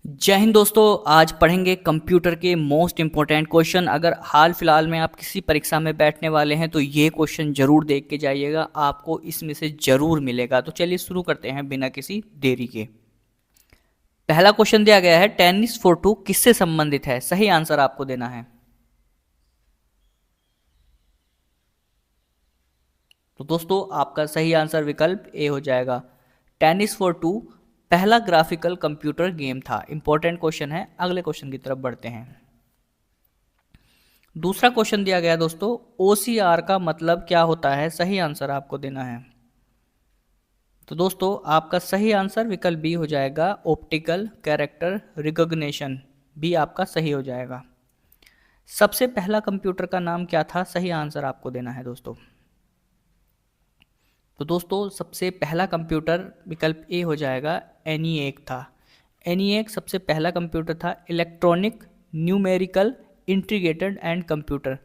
जय हिंद दोस्तों। आज पढ़ेंगे कंप्यूटर के मोस्ट इम्पोर्टेंट क्वेश्चन। अगर हाल फिलहाल में आप किसी परीक्षा में बैठने वाले हैं तो ये क्वेश्चन जरूर देख के जाइएगा, आपको इसमें से जरूर मिलेगा। तो चलिए शुरू करते हैं बिना किसी देरी के। पहला क्वेश्चन दिया गया है, टेनिस फॉर टू किससे संबंधित है? सही आंसर आपको देना है। तो दोस्तों आपका सही आंसर विकल्प ए हो जाएगा। टेनिस फॉर टू पहला ग्राफिकल कंप्यूटर गेम था। इंपॉर्टेंट क्वेश्चन है। अगले क्वेश्चन की तरफ बढ़ते हैं। दूसरा क्वेश्चन दिया गया दोस्तों, OCR का मतलब क्या होता है? सही आंसर आपको देना है। तो दोस्तों आपका सही आंसर विकल्प बी हो जाएगा, ऑप्टिकल कैरेक्टर रिकॉग्निशन। बी आपका सही हो जाएगा। सबसे पहला कंप्यूटर का नाम क्या था? सही आंसर आपको देना है दोस्तों। तो दोस्तों सबसे पहला कंप्यूटर विकल्प ए हो जाएगा, ENIAC था। ENIAC सबसे पहला कंप्यूटर था, electronic numerical integrated and computer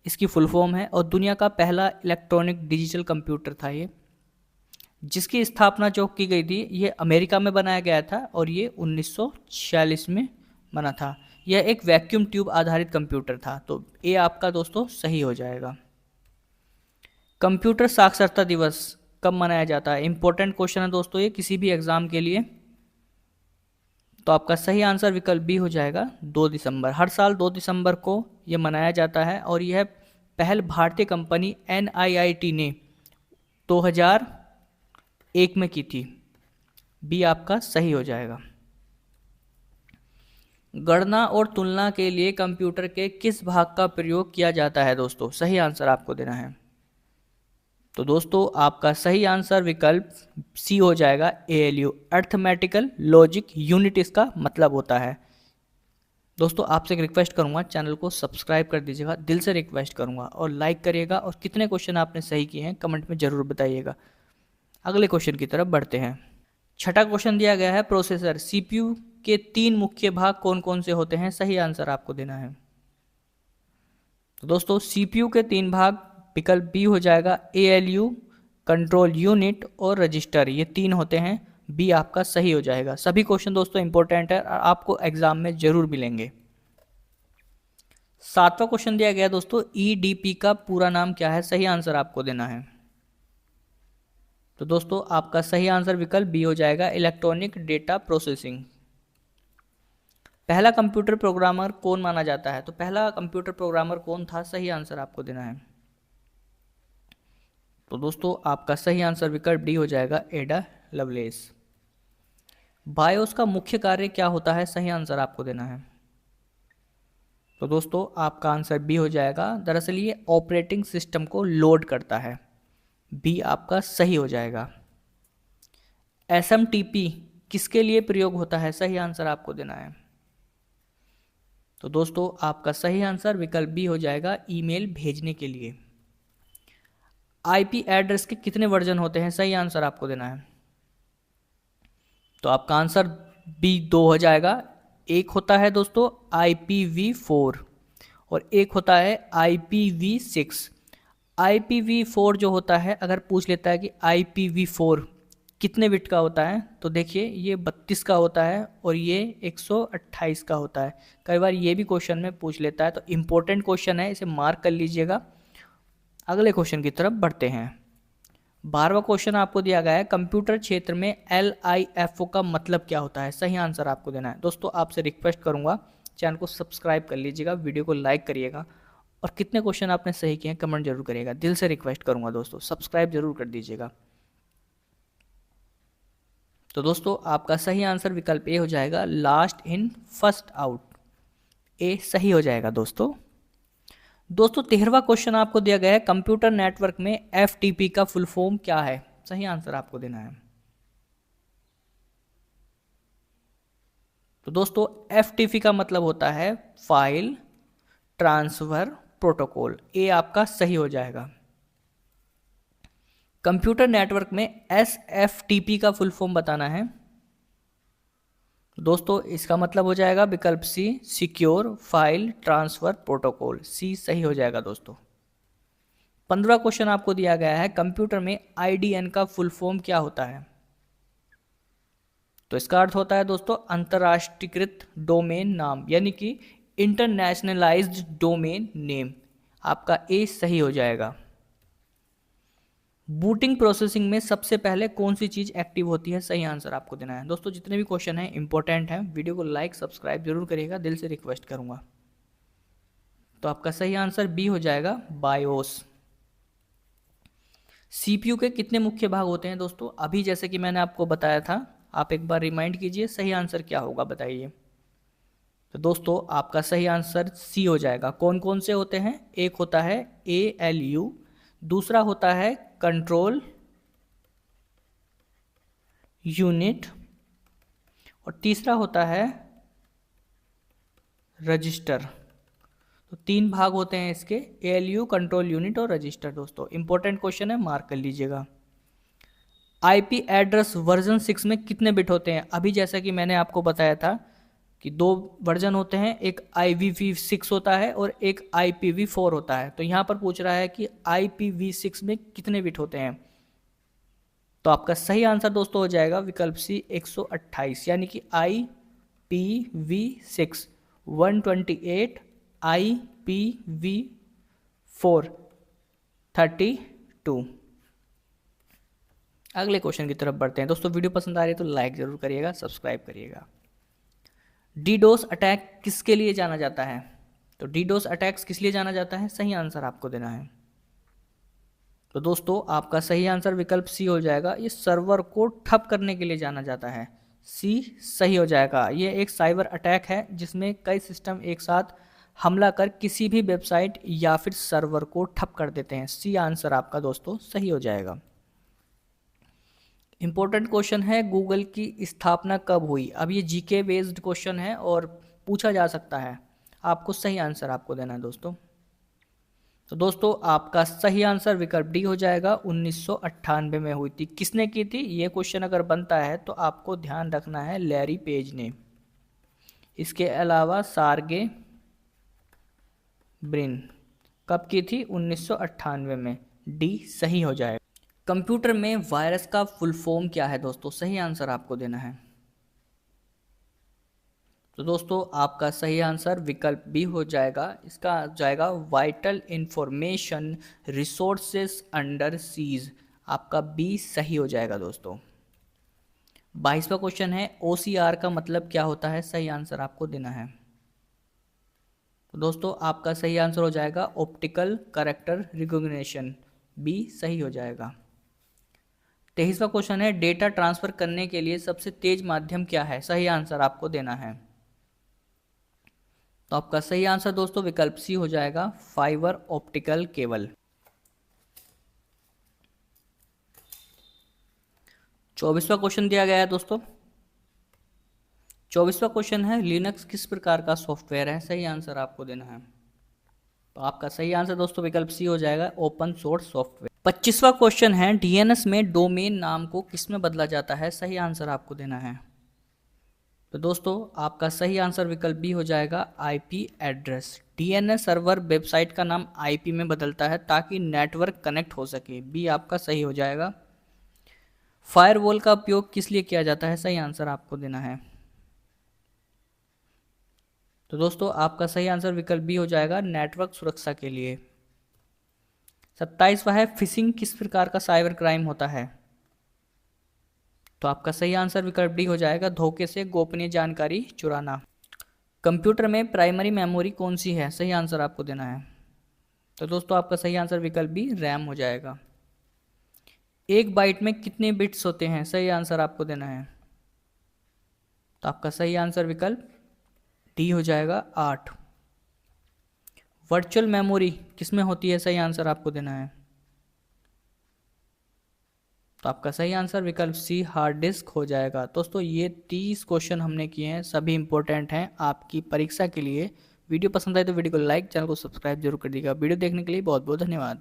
इसकी फुल फॉर्म है, और दुनिया का पहला इलेक्ट्रॉनिक डिजिटल कंप्यूटर था ये, जिसकी स्थापना जो की गई थी ये अमेरिका में बनाया गया था और ये 1946 में बना था। यह एक वैक्यूम ट्यूब आधारित कंप्यूटर था। तो ये आपका दोस्तों सही हो जाएगा। कंप्यूटर साक्षरता दिवस कब मनाया जाता है? इंपॉर्टेंट क्वेश्चन है दोस्तों ये किसी भी एग्जाम के लिए। तो आपका सही आंसर विकल्प बी हो जाएगा, 2 दिसंबर। हर साल 2 दिसंबर को यह मनाया जाता है और यह पहल भारतीय कंपनी NIIT ने 2001 में की थी। बी आपका सही हो जाएगा। गणना और तुलना के लिए कंप्यूटर के किस भाग का प्रयोग किया जाता है दोस्तों? सही आंसर आपको देना है। तो दोस्तों आपका सही आंसर विकल्प सी हो जाएगा, ALU अर्थमेटिकल लॉजिक यूनिट इसका मतलब होता है। दोस्तों आपसे एक रिक्वेस्ट करूंगा, चैनल को सब्सक्राइब कर दीजिएगा, दिल से रिक्वेस्ट करूंगा, और लाइक करिएगा, और कितने क्वेश्चन आपने सही किए हैं कमेंट में जरूर बताइएगा। अगले क्वेश्चन की तरफ बढ़ते हैं। छठा क्वेश्चन दिया गया है, प्रोसेसर CPU के 3 मुख्य भाग कौन कौन से होते हैं? सही आंसर आपको देना है। तो दोस्तों CPU के 3 भाग विकल्प बी हो जाएगा, ALU कंट्रोल यूनिट और रजिस्टर, ये 3 होते हैं। बी आपका सही हो जाएगा। सभी क्वेश्चन दोस्तों इंपॉर्टेंट है और आपको एग्जाम में जरूर मिलेंगे। सातवां क्वेश्चन दिया गया दोस्तों, EDP का पूरा नाम क्या है? सही आंसर आपको देना है। तो दोस्तों आपका सही आंसर विकल्प बी हो जाएगा, इलेक्ट्रॉनिक डेटा प्रोसेसिंग। पहला कंप्यूटर प्रोग्रामर कौन माना जाता है? तो पहला कंप्यूटर प्रोग्रामर कौन था? सही आंसर आपको देना है। तो दोस्तों आपका सही आंसर विकल्प डी हो जाएगा, एडा लवलेस। बायोस का मुख्य कार्य क्या होता है? सही आंसर आपको देना है। तो दोस्तों आपका आंसर बी हो जाएगा, दरअसल ये ऑपरेटिंग सिस्टम को लोड करता है। बी आपका सही हो जाएगा। SMTP किसके लिए प्रयोग होता है? सही आंसर आपको देना है। तो दोस्तों आपका सही आंसर विकल्प बी हो जाएगा, ईमेल भेजने के लिए। IP एड्रेस के कितने वर्जन होते हैं? सही आंसर आपको देना है। तो आपका आंसर बी 2 हो जाएगा। एक होता है दोस्तों IPv4 और एक होता है IPv6। IPv4 जो होता है, अगर पूछ लेता है कि IPv4 कितने बिट का होता है, तो देखिए ये 32 का होता है और ये 128 का होता है। कई बार ये भी क्वेश्चन में पूछ लेता है, तो इम्पोर्टेंट क्वेश्चन है, इसे मार्क कर लीजिएगा। अगले क्वेश्चन की तरफ बढ़ते हैं। 12वां क्वेश्चन आपको दिया गया है, कंप्यूटर क्षेत्र में LIFO का मतलब क्या होता है? सही आंसर आपको देना है। दोस्तों आपसे रिक्वेस्ट करूंगा, चैनल को सब्सक्राइब कर लीजिएगा, वीडियो को लाइक करिएगा, और कितने क्वेश्चन आपने सही किए हैं कमेंट जरूर करिएगा। दिल से रिक्वेस्ट करूंगा दोस्तों, सब्सक्राइब जरूर कर दीजिएगा। तो दोस्तों आपका सही आंसर विकल्प ए हो जाएगा, लास्ट इन फर्स्ट आउट। ए सही हो जाएगा दोस्तों। 13वां क्वेश्चन आपको दिया गया है, कंप्यूटर नेटवर्क में FTP का फुल फॉर्म क्या है? सही आंसर आपको देना है। तो दोस्तों FTP का मतलब होता है फाइल ट्रांसफर प्रोटोकॉल। ए आपका सही हो जाएगा। कंप्यूटर नेटवर्क में SFTP का फुल फॉर्म बताना है। दोस्तों इसका मतलब हो जाएगा विकल्प सी, सिक्योर फाइल ट्रांसफर प्रोटोकॉल। सी सही हो जाएगा दोस्तों। 15वां क्वेश्चन आपको दिया गया है, कंप्यूटर में IDN का फुल फॉर्म क्या होता है? तो इसका अर्थ होता है दोस्तों अंतर्राष्ट्रीयकृत डोमेन नाम, यानी कि इंटरनेशनलाइज्ड डोमेन नेम। आपका ए सही हो जाएगा। बूटिंग प्रोसेसिंग में सबसे पहले कौन सी चीज एक्टिव होती है, सही आंसर आपको देना है। दोस्तों जितने भी क्वेश्चन हैं इंपॉर्टेंट हैं, वीडियो को लाइक सब्सक्राइब जरूर करिएगा, दिल से रिक्वेस्ट करूंगा। तो आपका सही आंसर बी हो जाएगा, बायोस। सीपीयू के कितने मुख्य भाग होते हैं दोस्तों, अभी जैसे कि मैंने आपको बताया था, आप एक बार रिमाइंड कीजिए, सही आंसर क्या होगा बताइए। तो दोस्तों आपका सही आंसर सी हो जाएगा। कौन कौन से होते हैं, एक होता है ALU, दूसरा होता है कंट्रोल यूनिट, और तीसरा होता है रजिस्टर। तो 3 भाग होते हैं इसके, ALU, कंट्रोल यूनिट और रजिस्टर। दोस्तों इंपॉर्टेंट क्वेश्चन है, मार्क कर लीजिएगा। IP एड्रेस वर्जन 6 में कितने बिट होते हैं, अभी जैसा कि मैंने आपको बताया था कि 2 वर्जन होते हैं, एक IPv6 होता है और एक IPv4 होता है। तो यहाँ पर पूछ रहा है कि IPv6 में कितने बिट होते हैं। तो आपका सही आंसर दोस्तों हो जाएगा विकल्प सी 128, यानी कि IPv6 128, IPv4 32। अगले क्वेश्चन की तरफ बढ़ते हैं। दोस्तों वीडियो पसंद आ रही है तो लाइक जरूर करिएगा, सब्सक्राइब करिएगा। डीडोस अटैक किसके लिए जाना जाता है, तो डीडोस अटैक्स किस लिए जाना जाता है, सही आंसर आपको देना है। तो दोस्तों आपका सही आंसर विकल्प सी हो जाएगा, ये सर्वर को ठप करने के लिए जाना जाता है। सी सही हो जाएगा। ये एक साइबर अटैक है जिसमें कई सिस्टम एक साथ हमला कर किसी भी वेबसाइट या फिर सर्वर को ठप कर देते हैं। सी आंसर आपका दोस्तों सही हो जाएगा। इंपॉर्टेंट क्वेश्चन है, गूगल की स्थापना कब हुई। अब ये जीके बेस्ड क्वेश्चन है और पूछा जा सकता है, आपको सही आंसर आपको देना है दोस्तों। तो दोस्तों आपका सही आंसर विकल्प डी हो जाएगा, 1998 में हुई थी। किसने की थी, ये क्वेश्चन अगर बनता है तो आपको ध्यान रखना है लैरी पेज ने। इसके अलावा सार्गे ब्रिन कब की थी, 1998 में। डी सही हो जाएगा। कंप्यूटर में वायरस का फुल फॉर्म क्या है दोस्तों, सही आंसर आपको देना है। तो दोस्तों आपका सही आंसर विकल्प बी हो जाएगा, इसका जाएगा vital information resources under seize. आपका बी सही हो जाएगा दोस्तों। 22वां क्वेश्चन है, OCR का मतलब क्या होता है, सही आंसर आपको देना है। तो दोस्तों आपका सही आंसर हो जाएगा ऑप्टिकल कैरेक्टर रिकॉग्निशन, बी सही हो जाएगा। 23वां क्वेश्चन है, डेटा ट्रांसफर करने के लिए सबसे तेज माध्यम क्या है, सही आंसर आपको देना है। तो आपका सही आंसर दोस्तों विकल्प सी हो जाएगा, फाइबर ऑप्टिकल केबल। 24वां क्वेश्चन दिया गया है दोस्तों। 24वां क्वेश्चन है, लिनक्स किस प्रकार का सॉफ्टवेयर है, सही आंसर आपको देना है। तो आपका सही आंसर दोस्तों विकल्प सी हो जाएगा, ओपन सोर्स सॉफ्टवेयर। 25वां क्वेश्चन है, DNS में डोमेन नाम को किस में बदला जाता है, सही आंसर आपको देना है। तो दोस्तों आपका सही आंसर विकल्प बी हो जाएगा, IP address. DNS server website का नाम IP में बदलता है ताकि नेटवर्क कनेक्ट हो सके, बी आपका सही हो जाएगा। फायरवॉल का उपयोग किस लिए किया जाता है, सही आंसर आपको देना है। तो दोस्तों आपका सही आंसर विकल्प बी हो जाएगा, नेटवर्क सुरक्षा के लिए। 27वां है, फिशिंग किस प्रकार का साइबर क्राइम होता है। तो आपका सही आंसर विकल्प डी हो जाएगा, धोखे से गोपनीय जानकारी चुराना। कंप्यूटर में प्राइमरी मेमोरी कौन सी है, सही आंसर आपको देना है। तो दोस्तों आपका सही आंसर विकल्प बी रैम हो जाएगा। 1 बाइट में कितने बिट्स होते हैं, सही आंसर आपको देना है। तो आपका सही आंसर विकल्प डी हो जाएगा, 8। वर्चुअल मेमोरी किसमें होती है, सही आंसर आपको देना है। तो आपका सही आंसर विकल्प सी हार्ड डिस्क हो जाएगा। दोस्तों ये 30 क्वेश्चन हमने किए हैं, सभी इंपॉर्टेंट हैं आपकी परीक्षा के लिए। वीडियो पसंद आए तो वीडियो को लाइक, चैनल को सब्सक्राइब जरूर कर दीजिएगा। वीडियो देखने के लिए बहुत बहुत धन्यवाद।